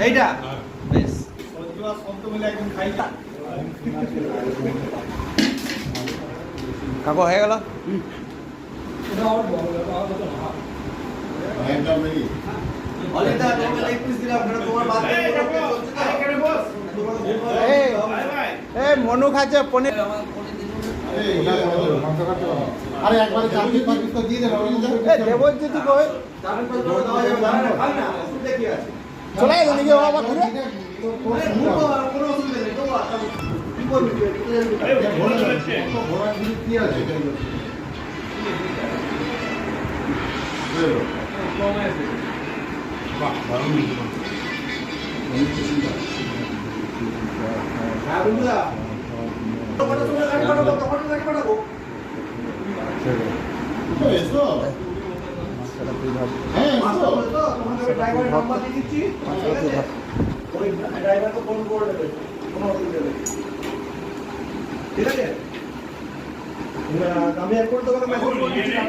এইটা বেশ কাকু হয়ে গেল মনু খাচ্ছে পনির আরে একবার চাকরি পাকিস তো দিয়ে দেবে দেবজ্যোতি কই চলে গেল নিজে বাবা ঘুরে কোনো অসুবিধা নেই তো কি করবি কি আছে ঠিক আছে আমি এখন তোমাকে মেসেজ করে দিচ্ছি।